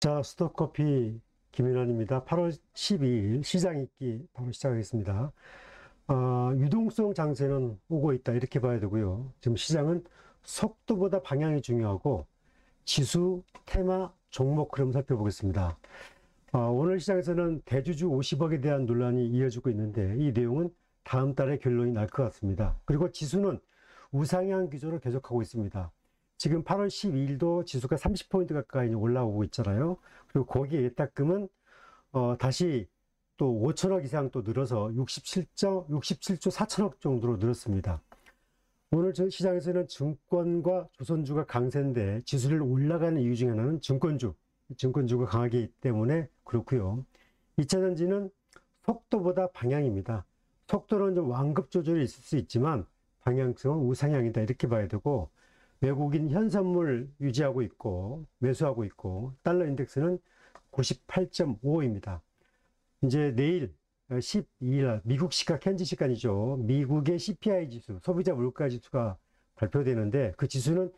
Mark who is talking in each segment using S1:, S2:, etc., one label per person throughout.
S1: 자, 스톡커피 김윤환입니다. 8월 12일 시장 읽기 바로 시작하겠습니다. 유동성 장세는 오고 있다 이렇게 봐야 되고요. 지금 시장은 속도보다 방향이 중요하고 지수, 테마, 종목 흐름 살펴보겠습니다. 오늘 시장에서는 대주주 50억에 대한 논란이 이어지고 있는데 이 내용은 다음 달에 결론이 날 것 같습니다. 그리고 지수는 우상향 기조를 계속하고 있습니다. 지금 8월 12일도 지수가 30포인트 가까이 올라오고 있잖아요. 그리고 거기에 예탁금은 다시 또 5천억 이상 또 늘어서 67조 4천억 정도로 늘었습니다. 오늘 시장에서는 증권과 조선주가 강세인데 지수를 올라가는 이유 중에 하나는 증권주가 강하기 때문에 그렇고요. 2차전지는 속도보다 방향입니다. 속도는 좀 완급 조절이 있을 수 있지만 방향성은 우상향이다 이렇게 봐야 되고, 외국인 현선물 유지하고 있고 매수하고 있고 달러 인덱스는 98.55입니다. 이제 내일 12일 미국 시각 현지 시간이죠. 미국의 CPI 지수, 소비자 물가 지수가 발표되는데 그 지수는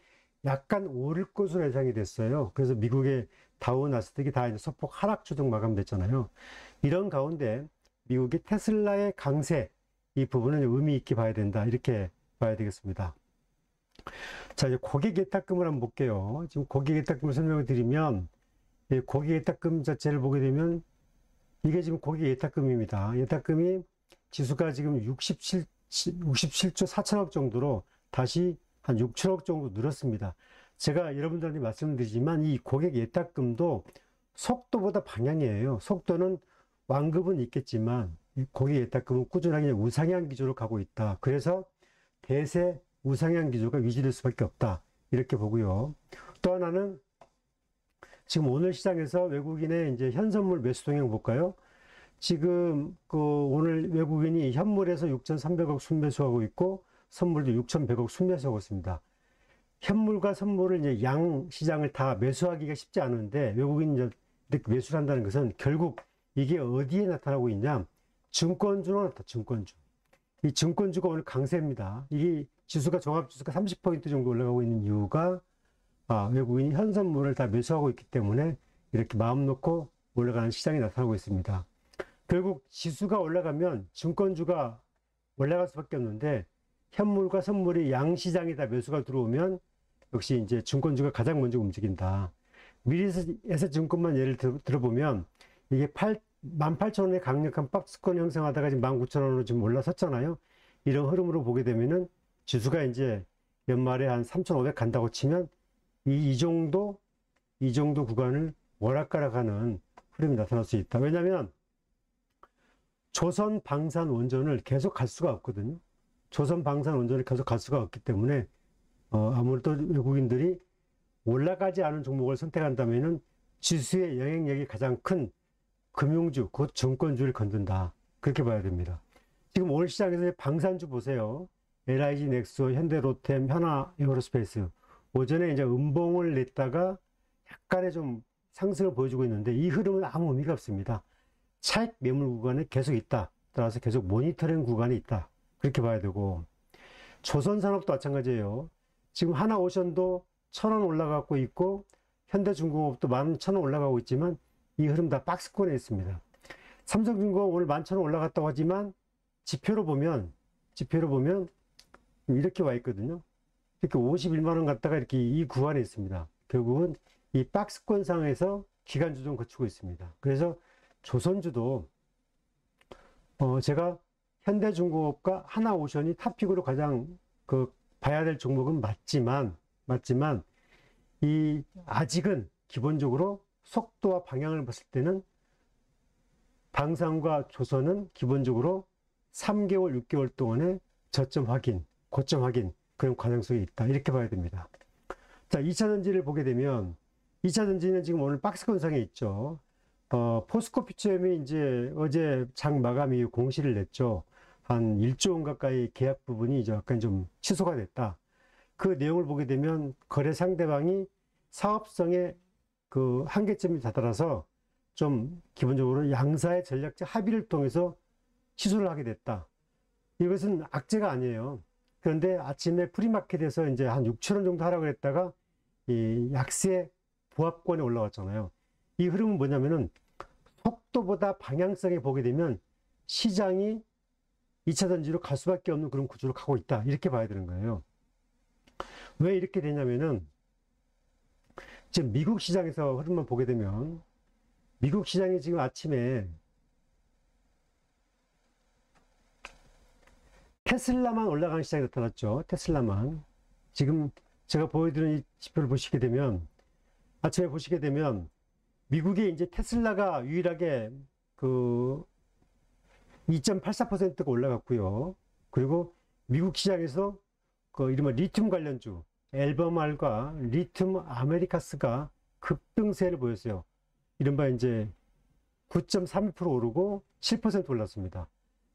S1: 약간 오를 것으로 예상이 됐어요. 그래서 미국의 다우 나스닥이 다 이제 소폭 하락 조정 마감됐잖아요. 이런 가운데 미국의 테슬라의 강세, 이 부분은 의미 있게 봐야 된다 이렇게 봐야 되겠습니다. 자, 이제 고객 예탁금을 한번 볼게요. 지금 고객 예탁금을 설명을 드리면, 고객 예탁금 자체를 보게 되면, 이게 지금 고객 예탁금입니다. 예탁금이 지수가 지금 67조 4천억 정도로 다시 한 6천억 정도 늘었습니다. 제가 여러분들한테 말씀드리지만 이 고객 예탁금도 속도보다 방향이에요. 속도는 완급은 있겠지만 고객 예탁금은 꾸준하게 우상향 기조로 가고 있다. 그래서 대세 우상향 기조가 유지될 수밖에 없다 이렇게 보고요. 또 하나는 지금 오늘 시장에서 외국인의 이제 현선물 매수 동향 볼까요? 지금 오늘 외국인이 현물에서 6,300억 순매수하고 있고 선물도 6,100억 순매수하고 있습니다. 현물과 선물을 이제 양 시장을 다 매수하기가 쉽지 않은데 외국인이 이제 이렇게 매수를 한다는 것은 결국 이게 어디에 나타나고 있냐? 증권주로 나타나. 증권주. 이 증권주가 오늘 강세입니다. 이게 지수가 종합지수가 30포인트 정도 올라가고 있는 이유가 외국인이 현선물을 다 매수하고 있기 때문에 이렇게 마음 놓고 올라가는 시장이 나타나고 있습니다. 결국 지수가 올라가면 증권주가 올라갈 수밖에 없는데 현물과 선물이 양시장에 다 매수가 들어오면 역시 이제 증권주가 가장 먼저 움직인다. 미래에셋 증권만 예를 들어보면 이게 18,000원의 강력한 박스권 형성하다가 지금 19,000원으로 지금 올라섰잖아요. 이런 흐름으로 보게 되면은 지수가 이제 연말에 한 3,500 간다고 치면 이 정도 구간을 오락가락하는 흐름이 나타날 수 있다. 왜냐하면 조선 방산 원전을 계속 갈 수가 없거든요. 조선 방산 원전을 계속 갈 수가 없기 때문에 아무래도 외국인들이 올라가지 않은 종목을 선택한다면은 지수의 영향력이 가장 큰 금융주, 곧 증권주를 건든다. 그렇게 봐야 됩니다. 지금 오늘 시장에서 방산주 보세요. LIG 넥소, 현대로템, 현아에어로스페이스. 오전에 이제 음봉을 냈다가 약간의 좀 상승을 보여주고 있는데 이 흐름은 아무 의미가 없습니다. 차익 매물 구간에 계속 있다. 따라서 계속 모니터링 구간에 있다. 그렇게 봐야 되고, 조선산업도 마찬가지예요. 지금 하나오션도 1,000원 올라가고 있고 현대중공업도 11,000원 올라가고 있지만 이 흐름 다 박스권에 있습니다. 삼성중공업 오늘 11,000원 올라갔다고 하지만 지표로 보면 이렇게 와 있거든요. 이렇게 51만원 갔다가 이렇게 이 구간에 있습니다. 결국은 이 박스권 상에서 기간 조정 거치고 있습니다. 그래서 조선주도 제가 현대중공업과 하나오션이 탑픽으로 가장 봐야 될 종목은 맞지만 이 아직은 기본적으로 속도와 방향을 봤을 때는 방산과 조선은 기본적으로 3개월, 6개월 동안의 저점 확인, 고점 확인 그런 가능성이 있다. 이렇게 봐야 됩니다. 자, 2차전지를 보게 되면 2차전지는 지금 오늘 박스권상에 있죠. 포스코 피처엠이 이제 어제 장 마감 이후 공시를 냈죠. 한 1조 원 가까이 계약 부분이 이제 약간 좀 취소가 됐다. 그 내용을 보게 되면 거래 상대방이 사업성의 한계점이 다다라서 좀 기본적으로 양사의 전략적 합의를 통해서 취소를 하게 됐다. 이것은 악재가 아니에요. 그런데 아침에 프리마켓에서 이제 한 6,000원 정도 하락을 했다가 이 약세 보합권에 올라왔잖아요. 이 흐름은 뭐냐면은 속도보다 방향성에 보게 되면 시장이 2차 전지로 갈 수밖에 없는 그런 구조로 가고 있다. 이렇게 봐야 되는 거예요. 왜 이렇게 되냐면은 지금 미국 시장에서 흐름만 보게 되면 미국 시장이 지금 아침에 테슬라만 올라가는 시장이 나타났죠. 테슬라만. 지금 제가 보여드리는 이 지표를 보시게 되면 아침에 보시게 되면 미국에 이제 테슬라가 유일하게 그 2.84%가 올라갔고요. 그리고 미국 시장에서 그 이른바 리튬 관련주 엘버말과 리튬 아메리카스가 급등세를 보였어요. 이른바 이제 9.32% 오르고 7% 올랐습니다.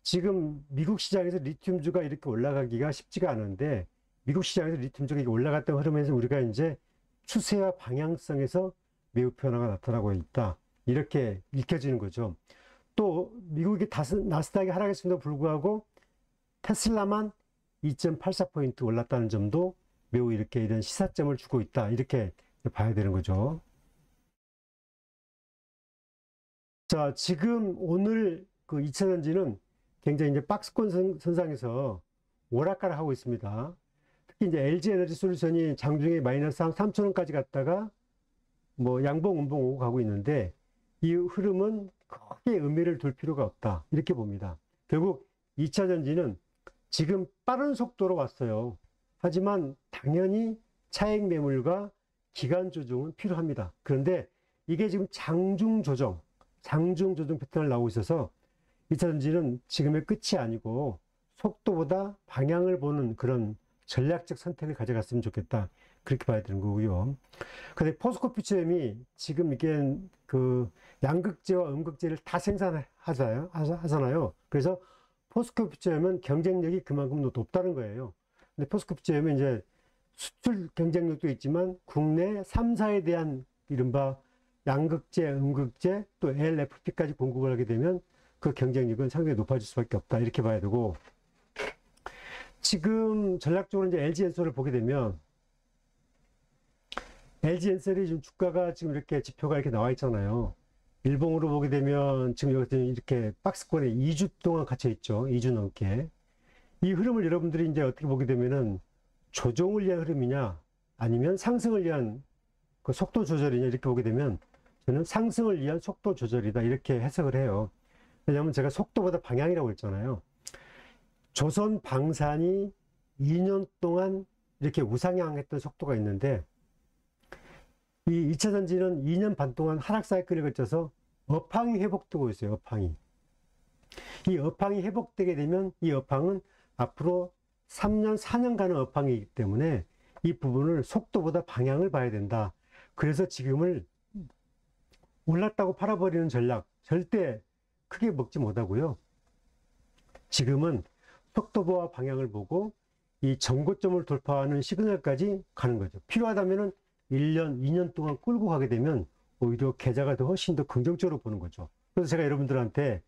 S1: 지금 미국 시장에서 리튬주가 이렇게 올라가기가 쉽지가 않은데 미국 시장에서 리튬주가 올라갔던 흐름에서 우리가 이제 추세와 방향성에서 매우 변화가 나타나고 있다. 이렇게 읽혀지는 거죠. 또 미국의 나스닥이 하락했음에도 불구하고 테슬라만 2.84포인트 올랐다는 점도 매우 이렇게 이런 시사점을 주고 있다. 이렇게 봐야 되는 거죠. 자, 지금 오늘 그 2차 전지는 굉장히 이제 박스권 선상에서 오락가락 하고 있습니다. 특히 이제 LG 에너지 솔루션이 장중에 마이너스 한 3,000원까지 갔다가 뭐 양봉, 음봉 오고 가고 있는데 이 흐름은 크게 의미를 둘 필요가 없다. 이렇게 봅니다. 결국 2차 전지는 지금 빠른 속도로 왔어요. 하지만 당연히 차익 매물과 기간 조정은 필요합니다. 그런데 이게 지금 장중 조정 패턴을 나오고 있어서 2차 전지는 지금의 끝이 아니고 속도보다 방향을 보는 그런 전략적 선택을 가져갔으면 좋겠다. 그렇게 봐야 되는 거고요. 근데 포스코 퓨처엠이 지금 이게 그 양극재와 음극재를 다 생산하잖아요. 그래서 포스코 퓨처엠은 경쟁력이 그만큼 높다는 거예요. 근데 포스코 퓨처엠은 이제 수출 경쟁력도 있지만 국내 3사에 대한 이른바 양극재, 음극재, 또 LFP까지 공급을 하게 되면 그 경쟁력은 상당히 높아질 수밖에 없다. 이렇게 봐야 되고, 지금 전략적으로 이제 LG엔솔을 보게 되면 LG엔솔이 지금 주가가 지금 이렇게 지표가 이렇게 나와 있잖아요. 일봉으로 보게 되면 지금 여기서 이렇게 박스권에 2주 동안 갇혀 있죠. 2주 넘게. 이 흐름을 여러분들이 이제 어떻게 보게 되면은 조정을 위한 흐름이냐 아니면 상승을 위한 그 속도 조절이냐 이렇게 보게 되면 저는 상승을 위한 속도 조절이다 이렇게 해석을 해요. 왜냐하면 제가 속도보다 방향이라고 했잖아요. 조선 방산이 2년 동안 이렇게 우상향했던 속도가 있는데 이 2차 전지는 2년 반 동안 하락 사이클을 거쳐서 업황이 회복되고 있어요. 업황이. 이 업황이 회복되게 되면 이 업황은 앞으로 3년, 4년간의 업황이기 때문에 이 부분을 속도보다 방향을 봐야 된다. 그래서 지금을 올랐다고 팔아버리는 전략 절대 크게 먹지 못하고요. 지금은 속도와 방향을 보고 이 전고점을 돌파하는 시그널까지 가는 거죠. 필요하다면 1년, 2년 동안 끌고 가게 되면 오히려 계좌가 더 훨씬 더 긍정적으로 보는 거죠. 그래서 제가 여러분들한테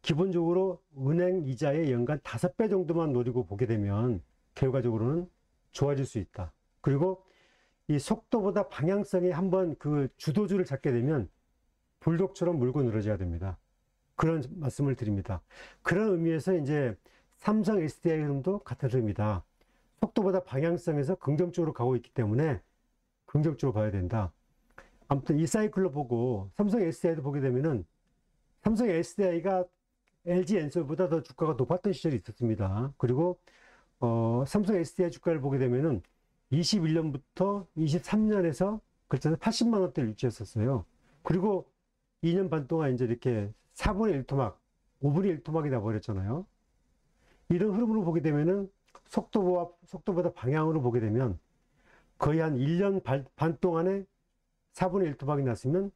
S1: 기본적으로 은행 이자의 연간 5배 정도만 노리고 보게 되면 결과적으로는 좋아질 수 있다. 그리고 이 속도보다 방향성에 한번 그 주도주를 잡게 되면 불독처럼 물고 늘어져야 됩니다. 그런 말씀을 드립니다. 그런 의미에서 이제 삼성 SDI 흐름도 같은 흐름이다. 속도보다 방향성에서 긍정적으로 가고 있기 때문에 긍정적으로 봐야 된다. 아무튼 이 사이클로 보고 삼성 SDI도 보게 되면은 삼성 SDI가 LG 엔솔보다 더 주가가 높았던 시절이 있었습니다. 그리고 삼성 SDI 주가를 보게 되면은 21년부터 23년에서 그렇죠 80만 원대를 유지했었어요. 그리고 2년 반 동안 이제 이렇게 4분의 1 토막, 5분의 1 토막이 나버렸잖아요. 이런 흐름으로 보게 되면은 속도보다 방향으로 보게 되면 거의 한 1년 반 동안에 4분의 1 토막이 났으면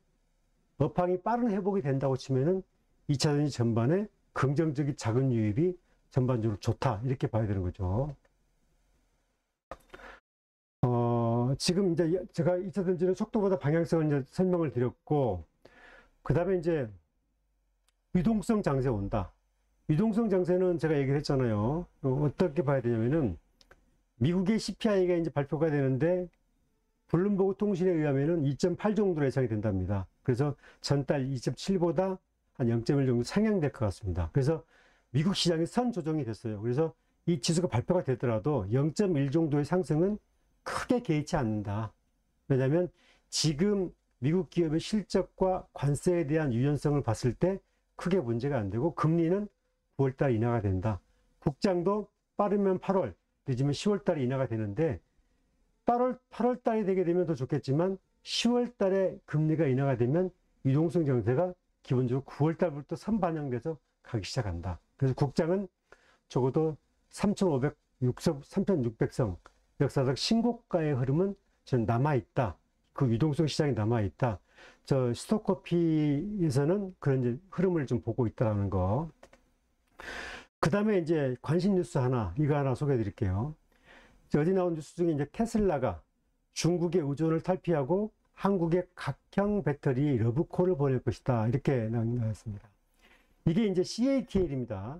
S1: 업황이 빠른 회복이 된다고 치면은 2차 전지 전반에 긍정적인 자금 유입이 전반적으로 좋다. 이렇게 봐야 되는 거죠. 지금 이제 제가 2차 전지는 속도보다 방향성을 이제 설명을 드렸고, 그 다음에 이제 유동성 장세 온다. 유동성 장세는 제가 얘기를 했잖아요. 어떻게 봐야 되냐면은 미국의 CPI가 이제 발표가 되는데 블룸버그 통신에 의하면은 2.8 정도로 예상이 된답니다. 그래서 전달 2.7보다 한 0.1 정도 상향될 것 같습니다. 그래서 미국 시장이 선 조정이 됐어요. 그래서 이 지수가 발표가 되더라도 0.1 정도의 상승은 크게 개의치 않는다. 왜냐하면 지금 미국 기업의 실적과 관세에 대한 유연성을 봤을 때 크게 문제가 안 되고 금리는 9월달 인하가 된다. 국장도 빠르면 8월, 늦으면 10월달에 인하가 되는데 8월달에 되게 되면 더 좋겠지만 10월달에 금리가 인하가 되면 유동성 정세가 기본적으로 9월달부터 선반영돼서 가기 시작한다. 그래서 국장은 적어도 3,600성 역사적 신고가의 흐름은 저는 남아있다. 그 유동성 시장이 남아있다. 저 스톡커피에서는 그런 이제 흐름을 좀 보고 있다는 거. 그 다음에 이제 관심 뉴스 이거 하나 소개해 드릴게요. 어제 나온 뉴스 중에 이제 테슬라가 중국의 의존을 탈피하고 한국의 각형 배터리 러브콜을 보낼 것이다. 이렇게 나왔습니다. 이게 이제 CATL입니다.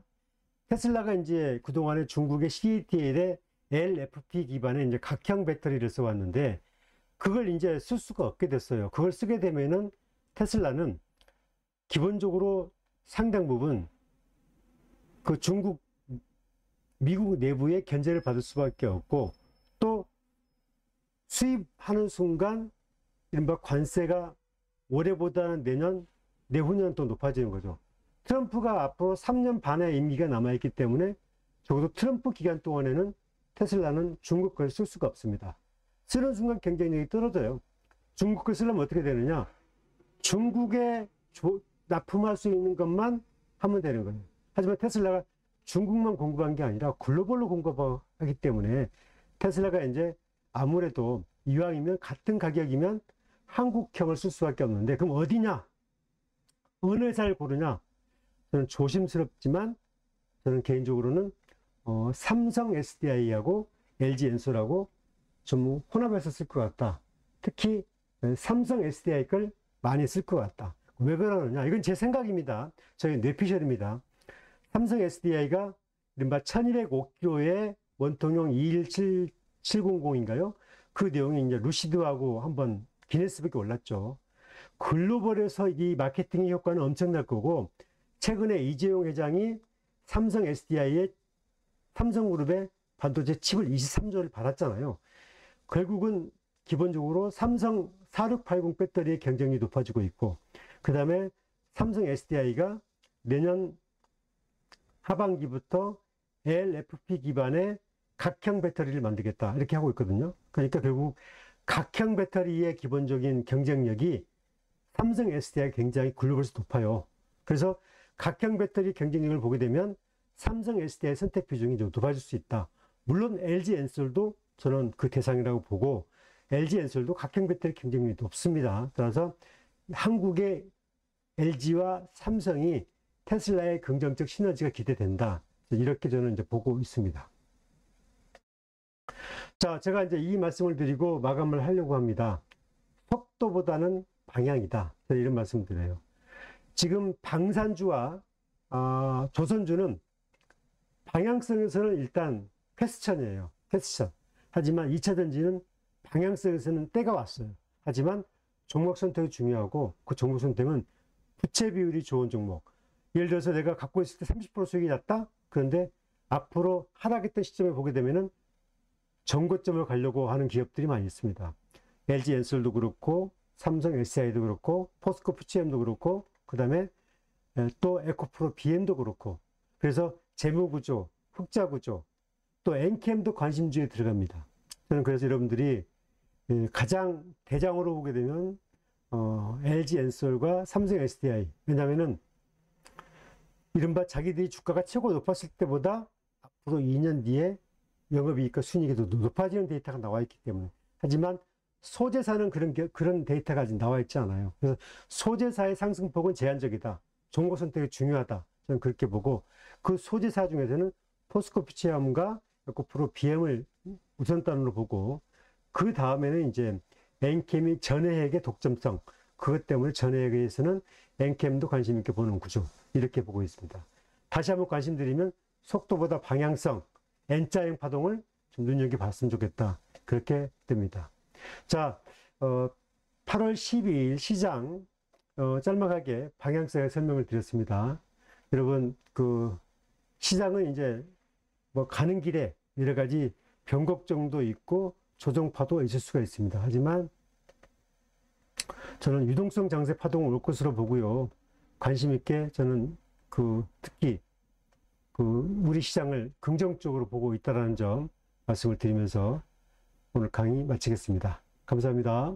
S1: 테슬라가 이제 그동안에 중국의 CATL에 LFP 기반의 이제 각형 배터리를 써왔는데 그걸 이제 쓸 수가 없게 됐어요. 그걸 쓰게 되면은 테슬라는 기본적으로 상당 부분 그 미국 내부의 견제를 받을 수밖에 없고 또 수입하는 순간 이른바 관세가 올해보다는 내후년 또 높아지는 거죠. 트럼프가 앞으로 3년 반의 임기가 남아있기 때문에 적어도 트럼프 기간 동안에는 테슬라는 중국 걸 쓸 수가 없습니다. 쓰는 순간 경쟁력이 떨어져요. 중국 걸 쓰려면 어떻게 되느냐? 중국에 납품할 수 있는 것만 하면 되는 거예요. 하지만 테슬라가 중국만 공급한 게 아니라 글로벌로 공급하기 때문에 테슬라가 이제 아무래도 이왕이면 같은 가격이면 한국형을 쓸 수밖에 없는데 그럼 어디냐? 어느 회사를 고르냐? 저는 조심스럽지만 저는 개인적으로는 삼성 SDI하고 LG 엔솔하고 좀 혼합해서 쓸 것 같다. 특히 삼성 SDI 걸 많이 쓸 것 같다. 왜 그러느냐? 이건 제 생각입니다. 저희 뇌피셜입니다. 삼성 SDI가 이른바 1205kg의 원통형 217700인가요? 그 내용이 이제 루시드하고 한번 기네스북에 올랐죠. 글로벌에서 이 마케팅의 효과는 엄청날 거고, 최근에 이재용 회장이 삼성 SDI의 삼성그룹의 반도체 칩을 23조를 받았잖아요. 결국은 기본적으로 삼성 4680 배터리의 경쟁력이 높아지고 있고, 그 다음에 삼성 SDI가 내년 하반기부터 LFP 기반의 각형 배터리를 만들겠다 이렇게 하고 있거든요. 그러니까 결국 각형 배터리의 기본적인 경쟁력이 삼성 SDI가 굉장히 글로벌에서 높아요. 그래서 각형 배터리 경쟁력을 보게 되면 삼성 SDI 선택 비중이 좀 높아질 수 있다. 물론 LG 엔솔도 저는 그 대상이라고 보고 LG 엔솔도 각형 배터리 경쟁력이 높습니다. 따라서 한국의 LG와 삼성이 테슬라의 긍정적 시너지가 기대된다. 이렇게 저는 이제 보고 있습니다. 자, 제가 이제 이 말씀을 드리고 마감을 하려고 합니다. 속도보다는 방향이다. 이런 말씀 드려요. 지금 방산주와 조선주는 방향성에서는 일단 패스천이에요. 패스천. 하지만 2차 전지는 방향성에서는 때가 왔어요. 하지만 종목 선택이 중요하고 그 종목 선택은 부채 비율이 좋은 종목. 예를 들어서 내가 갖고 있을 때 30% 수익이 났다? 그런데 앞으로 하락했던 시점에 보게 되면은 정고점을 가려고 하는 기업들이 많이 있습니다. LG 엔솔도 그렇고, 삼성 SDI도 그렇고, 포스코 푸치엠도 그렇고, 그 다음에 또 에코프로 BM도 그렇고, 그래서 재무구조, 흑자구조, 또 엔캠도 관심주에 들어갑니다. 저는 그래서 여러분들이 가장 대장으로 보게 되면 LG 엔솔과 삼성 SDI. 왜냐면은 이른바 자기들이 주가가 최고 높았을 때보다 앞으로 2년 뒤에 영업이익과 순이익이 더 높아지는 데이터가 나와 있기 때문에. 하지만 소재사는 그런 데이터가 아직 나와 있지 않아요. 그래서 소재사의 상승폭은 제한적이다. 종목 선택이 중요하다. 저는 그렇게 보고, 그 소재사 중에서는 포스코 피치엠과 에코프로 BM을 우선단으로 보고, 그 다음에는 이제 엔캠이 전해액의 독점성, 그것 때문에 전해액에서는 엔캠도 관심 있게 보는 구조, 이렇게 보고 있습니다. 다시 한번 관심드리면 속도보다 방향성, N자형 파동을 좀 눈여겨봤으면 좋겠다. 그렇게 됩니다. 자, 8월 12일 시장 짤막하게 방향성에 설명을 드렸습니다. 여러분 그 시장은 이제 뭐 가는 길에 여러 가지 변곡점도 있고 조정파도 있을 수가 있습니다. 하지만 저는 유동성 장세 파동은 올 것으로 보고요. 관심 있게 저는 특히 우리 시장을 긍정적으로 보고 있다는 점 말씀을 드리면서 오늘 강의 마치겠습니다. 감사합니다.